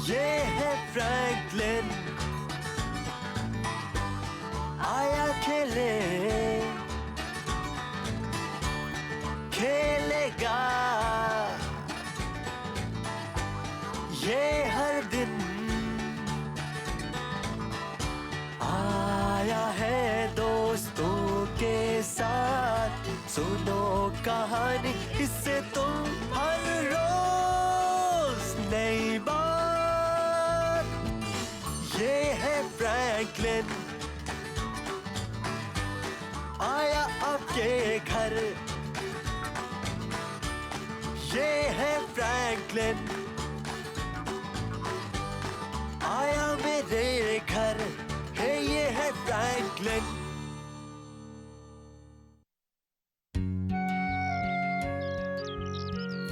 ये है फ्रैंकलिन, आया खेले, खेलेगा ये हर दिन। आया है दोस्तों के साथ, सुनो कहानी इससे तुम हर रोज नई बात। ये है फ्रैंकलिन, आया आपके घर। ये है फ्रैंकलिन, आया मेरे घर। हे ये है Franklin.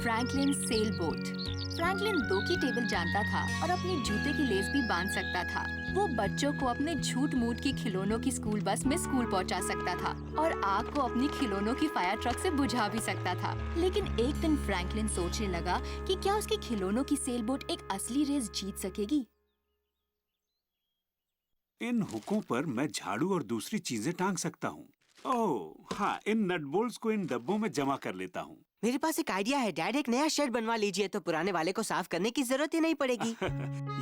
Franklin sail boat. Franklin 2 की टेबल जानता था और अपने जूते की लेस भी बांध सकता था। वो बच्चों को अपने झूठ मूठ की खिलौनों की स्कूल बस में स्कूल पहुंचा सकता था और आग को अपनी खिलौनों की फायर ट्रक से बुझा भी सकता था। लेकिन एक दिन फ्रैंकलिन सोचने लगा कि क्या उसकी खिलौनों की सेल बोट एक असली रेस जीत सकेगी। इन हुकों पर मैं झाड़ू और दूसरी चीजें टांग सकता हूँ। ओह हाँ, इन नट बोल्ट्स को इन डब्बों में जमा कर लेता हूँ। मेरे पास एक आइडिया है डैड, एक नया शेड बनवा लीजिए तो पुराने वाले को साफ करने की जरूरत ही नहीं पड़ेगी।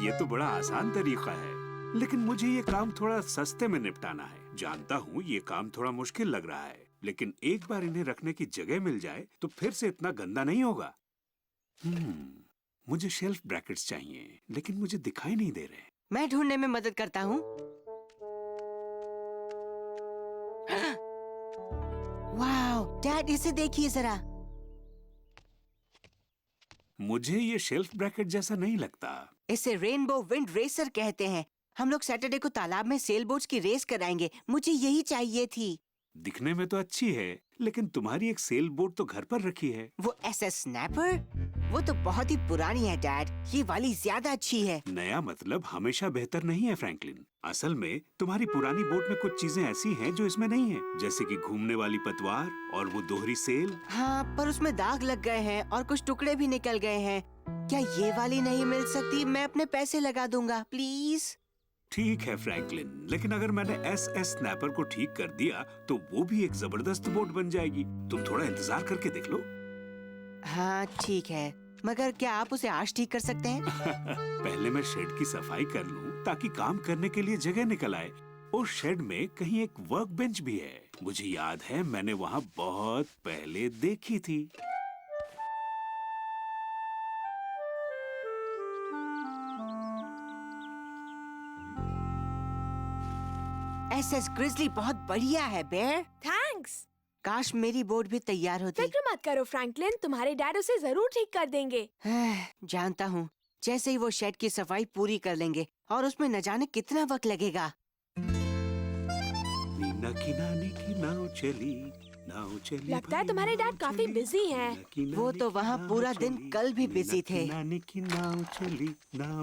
ये तो बड़ा आसान तरीका है, लेकिन मुझे ये काम थोड़ा सस्ते में निपटाना है। जानता हूँ ये काम थोड़ा मुश्किल लग रहा है, लेकिन एक बार इन्हें रखने की जगह मिल जाए तो फिर से इतना गंदा नहीं होगा। मुझे शेल्फ ब्रैकेट्स चाहिए, लेकिन मुझे दिखाई नहीं दे रहे। मैं ढूंढने में मदद करता हूँ। वाओ डैड, इसे देखिए जरा। मुझे ये शेल्फ ब्रैकेट जैसा नहीं लगता। इसे रेनबो विंड रेसर कहते हैं। हम लोग सैटरडे को तालाब में सेल बोट्स की रेस कराएंगे। मुझे यही चाहिए थी। दिखने में तो अच्छी है, लेकिन तुम्हारी एक सेल बोट तो घर पर रखी है। वो एसएस स्नैपर? वो तो बहुत ही पुरानी है डैड, ये वाली ज्यादा अच्छी है। नया मतलब हमेशा बेहतर नहीं है फ्रैंकलिन। असल में तुम्हारी पुरानी बोट में कुछ चीजें ऐसी हैं जो इसमें नहीं है, जैसे कि घूमने वाली पतवार और वो दोहरी सेल। हाँ, पर उसमें दाग लग गए हैं और कुछ टुकड़े भी निकल गए हैं। क्या ये वाली नहीं मिल सकती? मैं अपने पैसे लगा दूंगा, प्लीज। ठीक है फ्रैंकलिन, लेकिन अगर मैंने एसएस स्नैपर को ठीक कर दिया तो वो भी एक जबरदस्त बोट बन जाएगी। तुम थोड़ा इंतजार करके देख लो। हाँ ठीक है, मगर क्या आप उसे आज ठीक कर सकते हैं? पहले मैं शेड की सफाई कर लूं ताकि काम करने के लिए जगह निकल आए। उस शेड में कहीं एक वर्क बेंच भी है। मुझे याद है मैंने वहाँ बहुत पहले देखी थी। एसएस ग्रिजली बहुत बढ़िया है बेयर। थैंक्स। काश मेरी बोट भी तैयार होती। फिक्र मत करो फ्रैंकलिन, तुम्हारे डैड उसे जरूर ठीक कर देंगे। जानता हूँ, जैसे ही वो शेड की सफाई पूरी कर लेंगे और उसमें न जाने कितना वक्त लगेगा। नीना की नानी की नाव चली, नाव चली। लगता है तुम्हारे डैड काफी बिजी हैं। वो तो वहाँ पूरा दिन कल भी बिजी थे। नानी की नाव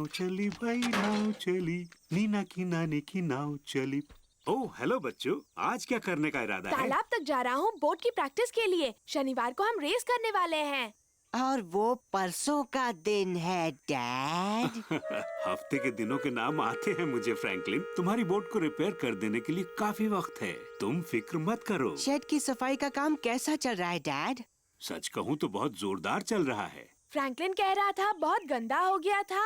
चली भाई नाव चली। नीना की नानी की नाव चली। ओह हेलो बच्चों, आज क्या करने का इरादा है? तालाब तक जा रहा हूँ बोट की प्रैक्टिस के लिए। शनिवार को हम रेस करने वाले हैं। और वो परसों का दिन है डैड। हफ्ते के दिनों के नाम आते हैं मुझे फ्रैंकलिन। तुम्हारी बोट को रिपेयर कर देने के लिए काफी वक्त है, तुम फिक्र मत करो। शेड की सफाई का काम कैसा चल रहा है डैड? सच कहूँ तो बहुत जोरदार चल रहा है। फ्रैंकलिन कह रहा था बहुत गंदा हो गया था।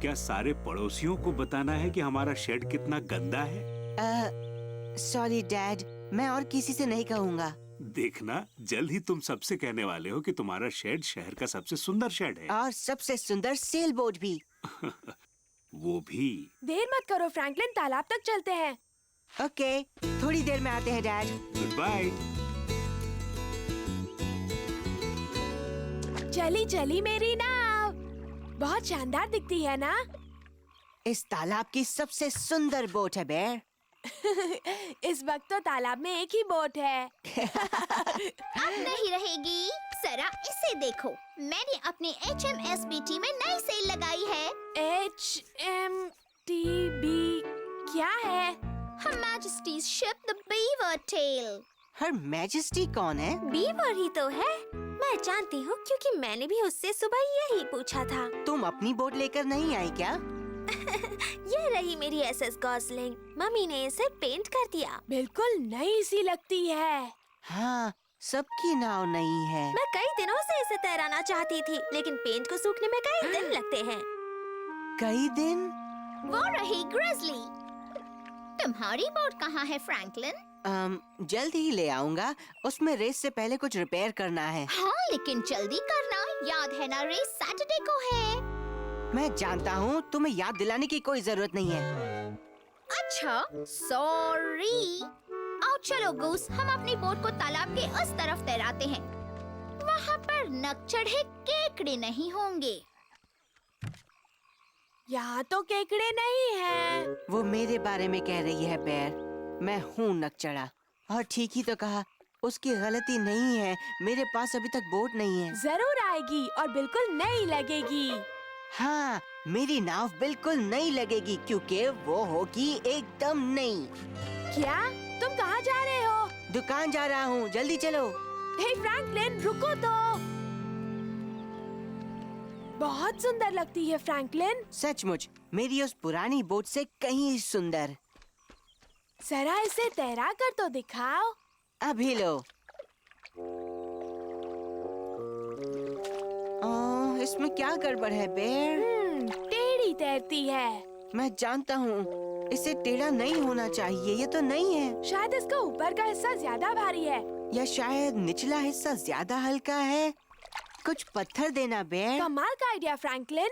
क्या सारे पड़ोसियों को बताना है कि हमारा शेड कितना गंदा है? सॉरी डैड, मैं और किसी से नहीं कहूँगा। देखना, जल्द ही तुम सबसे कहने वाले हो कि तुम्हारा शेड शहर का सबसे सुंदर शेड है। और सबसे सुंदर सेल बोट भी। वो भी। देर मत करो फ्रैंकलिन, तालाब तक चलते हैं। ओके, थोड़ी देर में आते हैं डैड। Good bye. चली चली मेरी नाव, बहुत शानदार दिखती है ना? इस तालाब की सबसे सुंदर बोट है बेयर। इस वक्त तो तालाब में एक ही बोट है। अब नहीं रहेगी। जरा इसे देखो, मैंने अपने HMSBT में नई सेल लगाई है। HMTB क्या है? Her Majesty's Ship the Beaver Tail। Her majesty कौन है? बीवर ही तो है। मैं जानती हूँ क्योंकि मैंने भी उससे सुबह यही पूछा था। तुम अपनी बोट लेकर नहीं आई क्या? ये रही मेरी एसएस गॉसलिंग। मम्मी ने इसे पेंट कर दिया। बिल्कुल नई सी लगती है। हाँ, सबकी नाव नहीं है। मैं कई दिनों से इसे तैराना चाहती थी, लेकिन पेंट को सूखने में कई दिन लगते हैं। कई दिन? वो रही ग्रिजली। तुम्हारी बोट कहाँ है फ्रैंकलिन? जल्द ही ले आऊंगा। उसमें रेस से पहले कुछ रिपेयर करना है। हाँ, लेकिन जल्दी करना। याद है ना, रेस सैटरडे को है। मैं जानता हूँ, तुम्हें याद दिलाने की कोई जरूरत नहीं है। अच्छा, सॉरी। आओ चलो गूस, हम अपनी बोट को तालाब के उस तरफ तैराते हैं। वहाँ पर नक चढ़े केकड़े नहीं होंगे। यहाँ तो केकड़े नहीं हैं। वो मेरे बारे में कह रही है बेर। मैं हूँ नकचढ़ा। और ठीक ही तो कहा, उसकी गलती नहीं है। मेरे पास अभी तक बोट नहीं है। जरूर आएगी और बिल्कुल नई लगेगी। हाँ, मेरी नाव बिल्कुल नई लगेगी क्योंकि वो होगी एकदम नई। क्या? तुम कहाँ जा रहे हो? दुकान जा रहा हूँ, जल्दी चलो। हे फ्रैंकलिन, रुको तो। बहुत सुंदर लगती है फ्रैंकलिन। सचमुच, मेरी उस पुरानी बोट से कहीं सुंदर। जरा इसे तैरा कर तो दिखाओ। अभी लो। इसमें क्या गड़बड़ है बेर? टेढ़ी तैरती है। मैं जानता हूँ, इसे टेढ़ा नहीं होना चाहिए। ये तो नहीं है। शायद इसका ऊपर का हिस्सा ज्यादा भारी है। या शायद निचला हिस्सा ज्यादा हल्का है। कुछ पत्थर देना बेर। कमाल का आइडिया फ्रैंकलिन।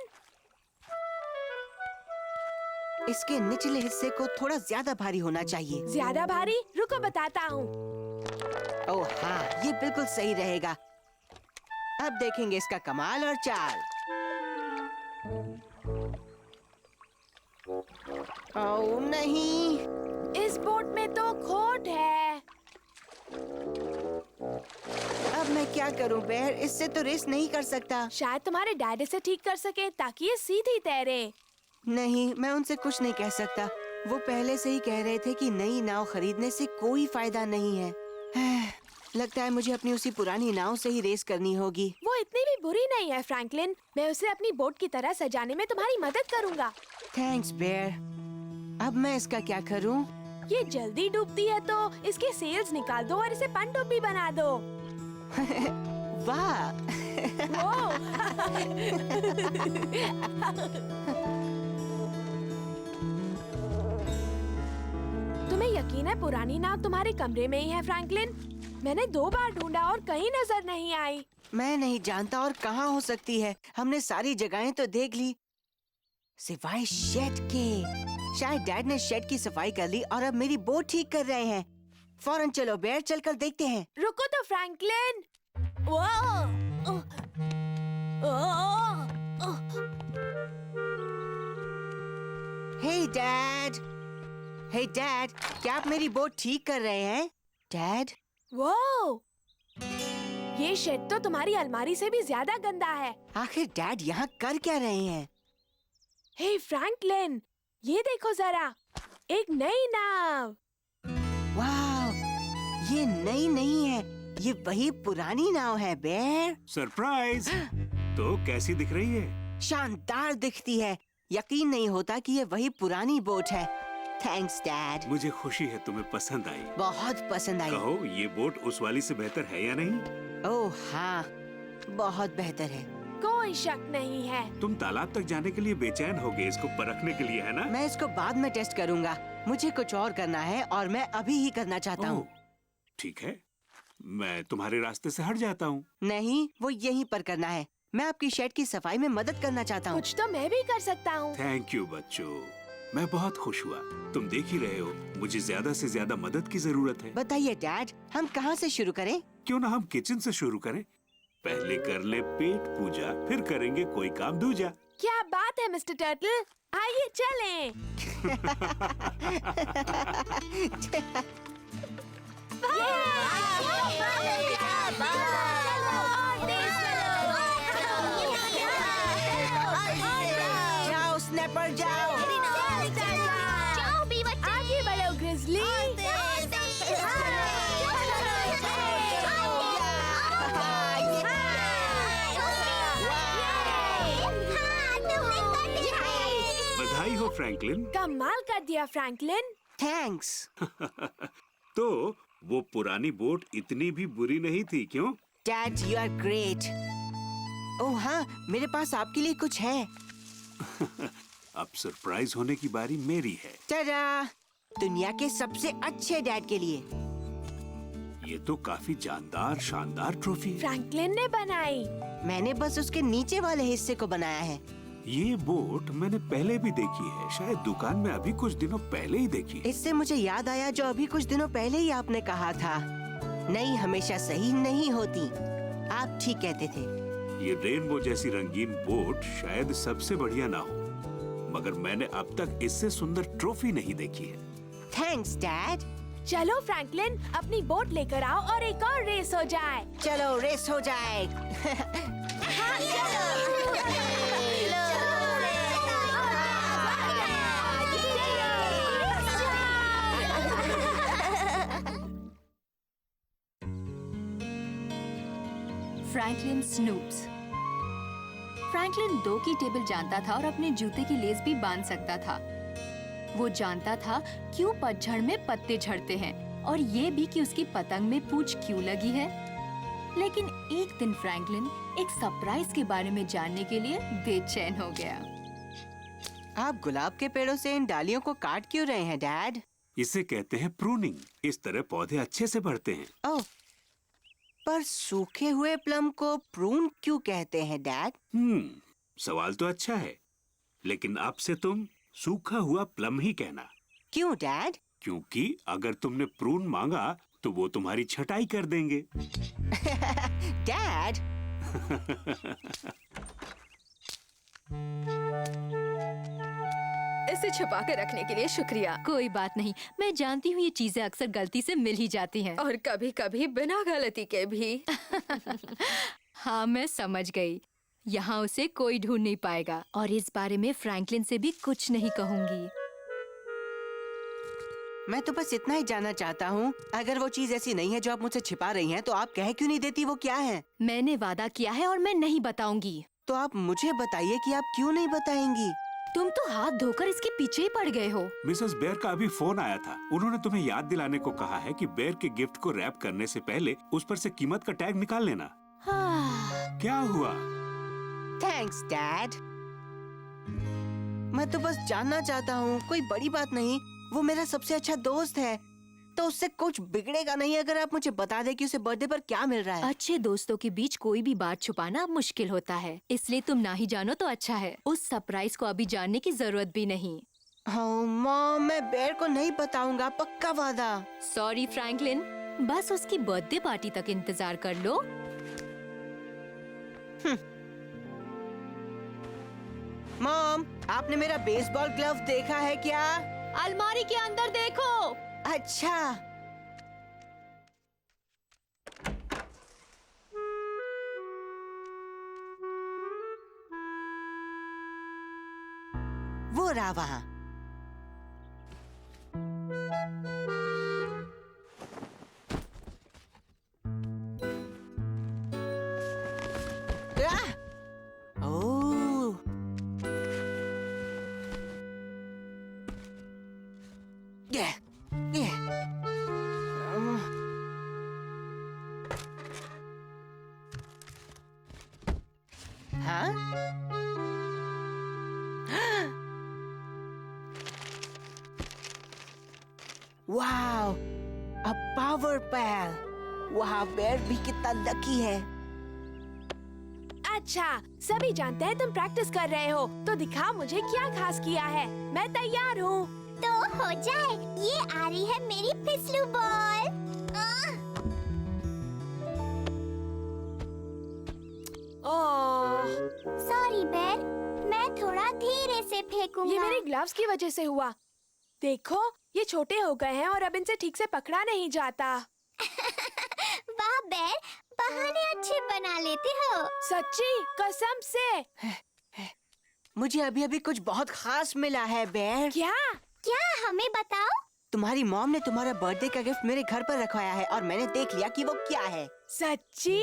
इसके निचले हिस्से को थोड़ा ज्यादा भारी होना चाहिए। ज्यादा भारी? रुको बताता हूँ। ओह हाँ, ये बिल्कुल सही रहेगा। अब देखेंगे इसका कमाल और चाल। ओह नहीं, इस बोट में तो खोट है। अब मैं क्या करूं बेर? इससे तो रेस नहीं कर सकता। शायद तुम्हारे डैड इसे ठीक कर सके ताकि ये सीधी तैरे। नहीं, मैं उनसे कुछ नहीं कह सकता। वो पहले से ही कह रहे थे कि नई नाव खरीदने से कोई फायदा नहीं है। लगता है मुझे अपनी उसी पुरानी नाव से ही रेस करनी होगी। वो इतनी भी बुरी नहीं है फ्रैंकलिन। मैं उसे अपनी बोट की तरह सजाने में तुम्हारी मदद करूँगा। थैंक्स बेर। अब मैं इसका क्या करूं? ये जल्दी डूबती है तो इसके सेल्स निकाल दो और इसे पनडुब्बी बना दो। वाह! तुम्हें यकीन है पुरानी नाव तुम्हारे कमरे में ही है फ्रैंकलिन? मैंने 2 बार ढूंढा और कहीं नजर नहीं आई। मैं नहीं जानता और कहाँ हो सकती है। हमने सारी जगहें तो देख ली सिवाय शेड के। शायद डैड ने शेड की सफाई कर ली और अब मेरी बोट ठीक कर रहे हैं। फौरन चलो बेर, चलकर देखते हैं। रुको तो फ्रैंकलिन। हे डैड, हे डैड, क्या आप मेरी बोट ठीक कर रहे हैं? डैड, वो ये शेड तो तुम्हारी अलमारी से भी ज्यादा गंदा है। आखिर डैड यहाँ कर क्या रहे हैं? हे फ्रैंकलिन, ये देखो जरा, एक नई नाव। वाह, ये नई नहीं है, ये वही पुरानी नाव है बेर। सरप्राइज! तो कैसी दिख रही है? शानदार दिखती है। यकीन नहीं होता कि ये वही पुरानी बोट है। Thanks dad. मुझे खुशी है तुम्हें पसंद आई। बहुत पसंद आई। कहो, ये बोट उस वाली से बेहतर है या नहीं? ओह हाँ, बहुत बेहतर है। कोई शक नहीं है। तुम तालाब तक जाने के लिए बेचैन होगे इसको परखने के लिए, है ना? मैं इसको बाद में टेस्ट करूंगा। मुझे कुछ और करना है और मैं अभी ही करना चाहता हूँ। ठीक है, मैं तुम्हारे रास्ते से हट जाता हूँ। नहीं, वो यहीं पर करना है। मैं आपकी शेड की सफाई में मदद करना चाहता हूँ। कुछ तो मैं भी कर सकता हूँ। थैंक यू बच्चों, मैं बहुत खुश हुआ। तुम देख ही रहे हो, मुझे ज्यादा से ज्यादा मदद की जरूरत है। बताइए डैड, हम कहाँ से शुरू करें? क्यों ना हम किचन से शुरू करें? पहले कर ले पेट पूजा, फिर करेंगे कोई काम दूजा। क्या बात है मिस्टर टर्टल, आइए चलें। जाओ स्नैपर जाओ। जाओ बीवर, आगे बढ़ो ग्रिजली। फ्रैंकलिन। कमाल कर दिया फ्रैंकलिन। थैंक्स। तो वो पुरानी बोट इतनी भी बुरी नहीं थी, क्यों? Dad, you are great. Oh हाँ, मेरे पास आपके लिए कुछ है। अब सरप्राइज होने की बारी मेरी है। टाडा! दुनिया के सबसे अच्छे डैड के लिए। ये तो काफी जानदार शानदार ट्रॉफी है। फ्रैंकलिन ने बनाई। मैंने बस उसके नीचे वाले हिस्से को बनाया है। ये बोट मैंने पहले भी देखी है, शायद दुकान में अभी कुछ दिनों पहले ही देखी है। इससे मुझे याद आया जो अभी कुछ दिनों पहले ही आपने कहा था, नहीं हमेशा सही नहीं होती। आप ठीक कहते थे। ये रेनबो जैसी रंगीन बोट शायद सबसे बढ़िया ना हो, मगर मैंने अब तक इससे सुंदर ट्रॉफी नहीं देखी है। Thanks dad. चलो फ्रैंकलिन, अपनी बोट लेकर आओ और एक और रेस हो जाए। चलो रेस हो जाए। Franklin Snopes. फ्रैंकलिन 2 की टेबल जानता था और अपने जूते की लेस भी बांध सकता था। वो जानता था क्यों पतझड़ में पत्ते झड़ते हैं और ये भी कि उसकी पतंग में पूंछ क्यों लगी है। लेकिन एक दिन फ्रैंकलिन एक सरप्राइज के बारे में जानने के लिए बेचैन हो गया। आप गुलाब के पेड़ों से इन डालियों को काट क्यों रहे हैं डैड? इसे कहते हैं प्रूनिंग। इस तरह पौधे अच्छे से बढ़ते हैं। ओह, पर सूखे हुए प्लम को प्रून क्यों कहते हैं डैड? सवाल तो अच्छा है, लेकिन अब से तुम सूखा हुआ प्लम ही कहना। क्यों डैड? क्योंकि अगर तुमने प्रून मांगा तो वो तुम्हारी छटाई कर देंगे। डैड, इसे छुपा के रखने के लिए शुक्रिया। कोई बात नहीं, मैं जानती हूँ ये चीजें अक्सर गलती से मिल ही जाती हैं। और कभी-कभी बिना गलती के भी। हाँ, मैं समझ गई। यहाँ उसे कोई ढूंढ नहीं पाएगा और इस बारे में फ्रैंकलिन से भी कुछ नहीं कहूँगी। मैं तो बस इतना ही जानना चाहता हूँ, अगर वो चीज ऐसी नहीं है जो आप मुझसे छिपा रही हैं, तो आप कह क्यों नहीं देती वो क्या है? मैंने वादा किया है और मैं नहीं बताऊंगी। तो आप मुझे बताइए कि आप क्यों नहीं बताएंगी? तुम तो हाथ धोकर इसके पीछे ही पड़ गए हो। मिसेस बेयर का अभी फोन आया था। उन्होंने तुम्हें याद दिलाने को कहा है कि बेयर के गिफ्ट को रैप करने से पहले उस पर से कीमत का टैग निकाल लेना। क्या हुआ? Thanks dad. मैं तो बस जानना चाहता हूँ, कोई बड़ी बात नहीं। वो मेरा सबसे अच्छा दोस्त है, तो उससे कुछ बिगड़ेगा नहीं अगर आप मुझे बता दें कि उसे बर्थडे पर क्या मिल रहा है। अच्छे दोस्तों के बीच कोई भी बात छुपाना मुश्किल होता है, इसलिए तुम ना ही जानो तो अच्छा है। उस सरप्राइज को अभी जानने की जरूरत भी नहीं। हाँ मॉम, मैं बेयर को नहीं बताऊंगा, पक्का वादा। सॉरी फ्रैंकलिन, बस उसकी बर्थडे पार्टी तक इंतजार कर लो। मॉम, आपने मेरा बेसबॉल ग्लव देखा है क्या? अलमारी के अंदर देखो। अच्छा। वो रहा वहाँ। ओह, हाँ? वाओ, अ पावर पैल। वाह, बेयर भी कितना लकी है। अच्छा, सभी जानते हैं तुम प्रैक्टिस कर रहे हो, तो दिखाओ मुझे क्या खास किया है। मैं तैयार हूँ। तो हो जाए। ये आ रही है मेरी फिसलू बॉल। ओह, सॉरी बेर, मैं थोड़ा धीरे से फेंकूंगा। ये मेरे ग्लव्स की वजह से हुआ। देखो, ये छोटे हो गए हैं और अब इनसे ठीक से पकड़ा नहीं जाता। वाह बेर, बहाने अच्छे बना लेते हो। सच्ची, कसम से। मुझे अभी अभी कुछ बहुत खास मिला है बेयर। क्या? क्या, हमें बताओ। तुम्हारी मॉम ने तुम्हारा बर्थडे का गिफ्ट मेरे घर पर रखवाया है और मैंने देख लिया कि वो क्या है। सच्ची?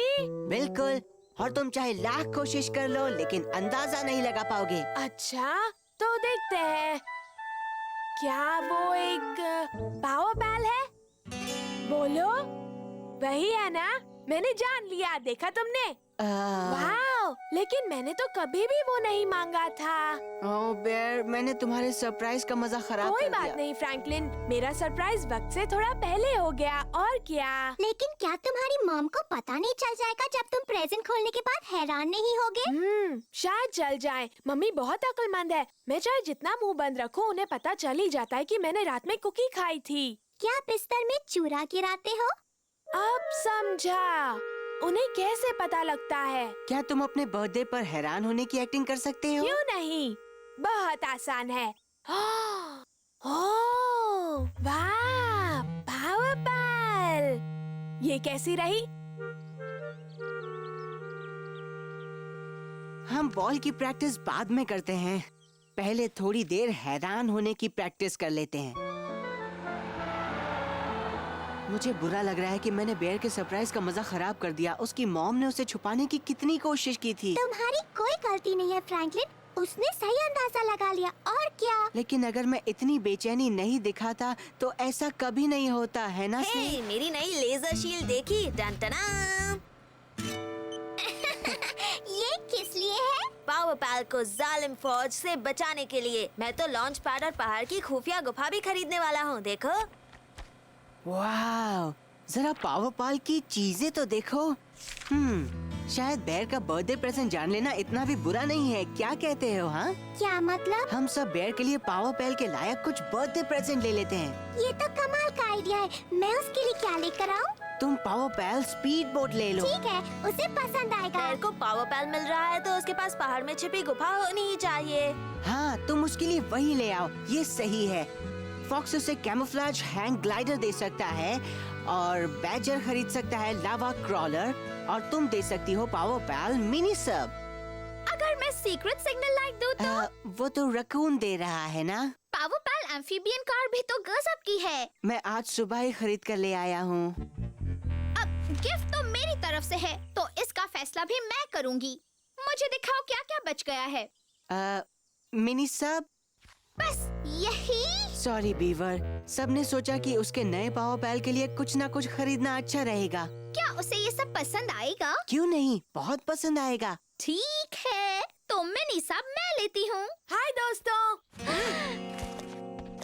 बिल्कुल, और तुम चाहे लाख कोशिश कर लो लेकिन अंदाजा नहीं लगा पाओगे। अच्छा, तो देखते हैं। क्या वो एक पावर पैल है? बोलो, वही है ना? मैंने जान लिया, देखा तुमने? वाह! लेकिन मैंने तो कभी भी वो नहीं मांगा था। ओह बेयर, मैंने तुम्हारे सरप्राइज का मजा खराब कोई कर बात दिया। नहीं फ्रैंकलिन, मेरा सरप्राइज वक्त से थोड़ा पहले हो गया, और क्या? लेकिन क्या तुम्हारी मॉम को पता नहीं चल जाएगा जब तुम प्रेजेंट खोलने के बाद हैरान नहीं होगे? शायद चल जाए। मम्मी बहुत अक्लमंद है। मैं चाहे जितना मुंह बंद रखूं, उन्हें पता चल ही जाता है कि मैंने रात में कुकी खाई थी। क्या बिस्तर में चूरा गिराते हो? अब समझा। उन्हें कैसे पता लगता है? क्या तुम अपने बर्थडे पर हैरान होने की एक्टिंग कर सकते हो? क्यों नहीं, बहुत आसान है। ओह, वाह, पावर पैल। ये कैसी रही? हम बॉल की प्रैक्टिस बाद में करते हैं। पहले थोड़ी देर हैरान होने की प्रैक्टिस कर लेते हैं। मुझे बुरा लग रहा है कि मैंने बेयर के सरप्राइज का मजा खराब कर दिया। उसकी मॉम ने उसे छुपाने की कितनी कोशिश की थी। तुम्हारी कोई गलती नहीं है फ्रैंकलिन, उसने सही अंदाजा लगा लिया, और क्या? लेकिन अगर मैं इतनी बेचैनी नहीं दिखाता तो ऐसा कभी नहीं होता, है ना स्नेह? मेरी नई लेजर शील्ड देखी? टन टना। ये किस लिए है? पावर पैल को जालिम फौज से बचाने के लिए। मैं तो लॉन्च पैड और पहाड़ की खुफिया गुफा भी खरीदने वाला हूँ, देखो। वाह, जरा पावर पाल की चीजें तो देखो। शायद बेयर का बर्थडे प्रेजेंट जान लेना इतना भी बुरा नहीं है, क्या कहते हो? हाँ, क्या मतलब? हम सब बेयर के लिए पावर पैल के लायक कुछ बर्थडे प्रेजेंट ले लेते हैं। ये तो कमाल का आइडिया है। मैं उसके लिए क्या लेकर आऊँ? तुम पावर पैल स्पीड बोट ले लो। ठीक है, उसे पसंद आएगा। बेयर को पावर पैल मिल रहा है तो उसके पास पहाड़ में छिपी गुफा होनी ही चाहिए। हाँ, तुम उसके लिए वही ले आओ, ये सही है। फॉक्स उसे कैमोफ्लेज हैंग ग्लाइडर दे सकता है और बैजर खरीद सकता है लावा क्रॉलर, और तुम दे सकती हो पावर पैल मिनी सब। अगर मैं सीक्रेट सिग्नल लाइट दूं तो? वो तो रकून दे रहा है ना। पावर पैल एम्फीबियन कार भी तो गजब की है। मैं आज सुबह ही खरीद कर ले आया हूँ। अब गिफ्ट तो मेरी तरफ से है, तो इसका फैसला भी मैं करूँगी। मुझे दिखाओ क्या क्या बच गया है। मिनी सब? बस यही? सॉरी बीवर, सबने सोचा कि उसके नए पावर पैल के लिए कुछ ना कुछ खरीदना अच्छा रहेगा। क्या उसे ये सब पसंद आएगा? क्यों नहीं, बहुत पसंद आएगा। ठीक है, तो मिनी सब मैं लेती हूँ। हाय दोस्तों।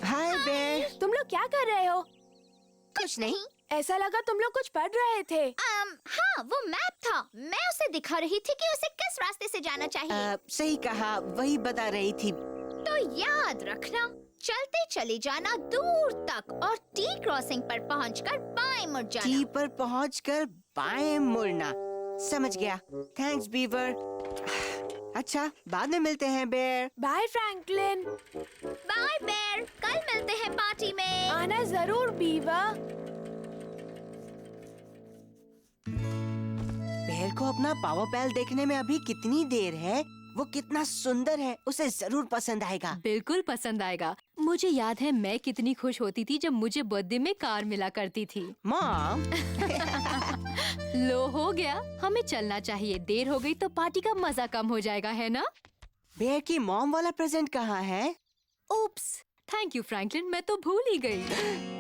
हाय बेयर। तुम लोग क्या कर रहे हो? कुछ नहीं। ऐसा लगा तुम लोग कुछ पढ़ रहे थे। हाँ, वो मैप था। मैं उसे दिखा रही थी कि उसे किस रास्ते से जाना चाहिए। सही कहा, वही बता रही थी। तो याद रखना, चलते चले जाना दूर तक और टी क्रॉसिंग पर पहुंचकर बाएं मुड़ जाना। टी पर पहुंचकर बाएं मुड़ना। समझ गया। Thanks Beaver. अच्छा, बाद में मिलते हैं Bear. Bye Franklin. Bye Bear, कल मिलते हैं पार्टी में। आना जरूर बीवर। बेयर को अपना पावर पैल देखने में अभी कितनी देर है। वो कितना सुंदर है, उसे जरूर पसंद आएगा। बिल्कुल पसंद आएगा। मुझे याद है मैं कितनी खुश होती थी जब मुझे बर्थडे में कार मिला करती थी। मॉम। लो, हो गया, हमें चलना चाहिए। देर हो गई तो पार्टी का मजा कम हो जाएगा, है ना? बेयर की मॉम वाला प्रेजेंट कहाँ है? उप्स, थैंक यू फ्रैंकलिन, मैं तो भूल ही गई।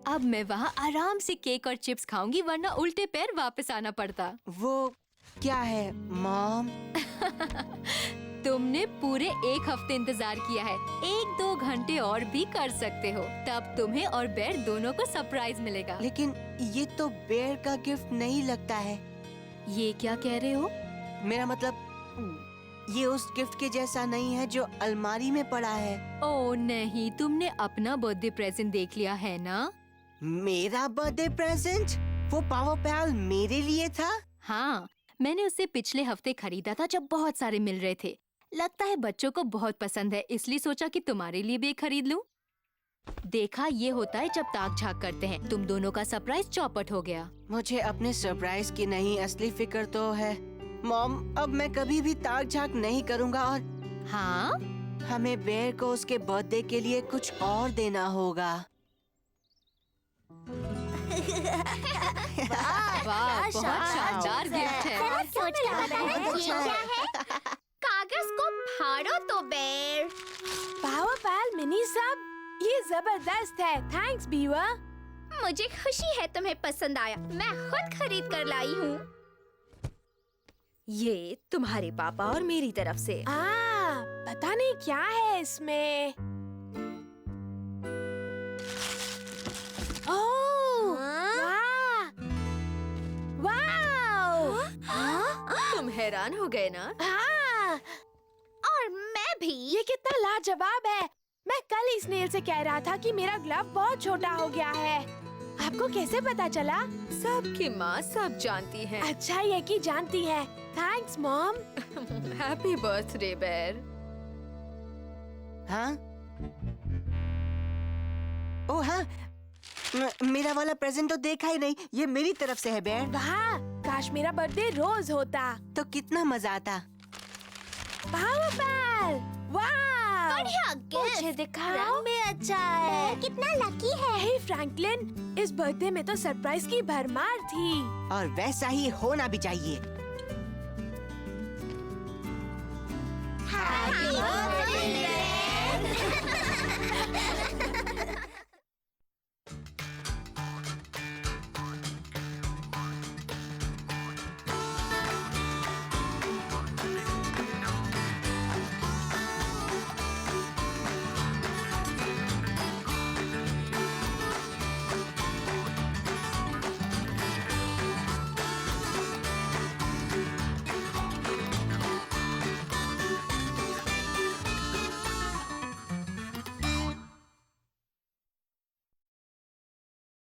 अब मैं वहाँ आराम से केक और चिप्स खाऊंगी, वरना उल्टे पैर वापस आना पड़ता। वो क्या है मॉम? तुमने पूरे 1 हफ्ते इंतजार किया है। 1-2 घंटे और भी कर सकते हो, तब तुम्हें और बेयर दोनों को सरप्राइज मिलेगा। लेकिन ये तो बेयर का गिफ्ट नहीं लगता है। ये क्या कह रहे हो? मेरा मतलब, ये उस गिफ्ट के जैसा नहीं है जो अलमारी में पड़ा है। ओह नहीं, तुमने अपना बर्थडे प्रेजेंट देख लिया है ना? मेरा बर्थडे प्रेजेंट? वो पावर पैल मेरे लिए था? हाँ, मैंने उसे पिछले हफ्ते खरीदा था जब बहुत सारे मिल रहे थे। लगता है बच्चों को बहुत पसंद है, इसलिए सोचा कि तुम्हारे लिए भी एक खरीद लूं। देखा, ये होता है जब ताक झाक करते हैं। तुम दोनों का सरप्राइज चौपट हो गया। मुझे अपने सरप्राइज की नहीं, असली फिक्र तो है। मॉम, अब मैं कभी भी ताक झाक नहीं करूँगा। और हाँ, हमें बेयर को उसके बर्थडे के लिए कुछ और देना होगा। वाह, बहुत शानदार गिफ्ट है। जरा सोच कर बताना, ये क्या है? कागज को फाड़ो तो बेर। पावर पैल मिनी सब, ये जबरदस्त है। थैंक्स बीवा। मुझे खुशी है तुम्हें पसंद आया। मैं खुद खरीद कर लाई हूँ। ये तुम्हारे पापा और मेरी तरफ से। पता नहीं क्या है इसमें। ओह, वाह! वाओ! तुम हैरान हो गए ना? हाँ, और मैं भी। ये कितना लाजवाब है। मैं कल ही स्नेल से कह रहा था कि मेरा ग्लव बहुत छोटा हो गया है। आपको कैसे पता चला? सबकी माँ सब जानती है। अच्छा ये कि जानती है। Thanks mom. हैप्पी बर्थडे बेर। हाँ? ओ हाँ, मेरा वाला प्रेजेंट तो देखा ही नहीं। ये मेरी तरफ से है बेर। वाह, काश मेरा बर्थडे रोज होता तो कितना मजा आता। पावर पैल, वाह! बढ़िया मुझे गिफ्ट। दिखाओ। रंग भी अच्छा है। कितना लकी है। हे फ्रैंकलिन, इस बर्थडे में तो सरप्राइज की भरमार थी। और वैसा ही होना भी चाहिए।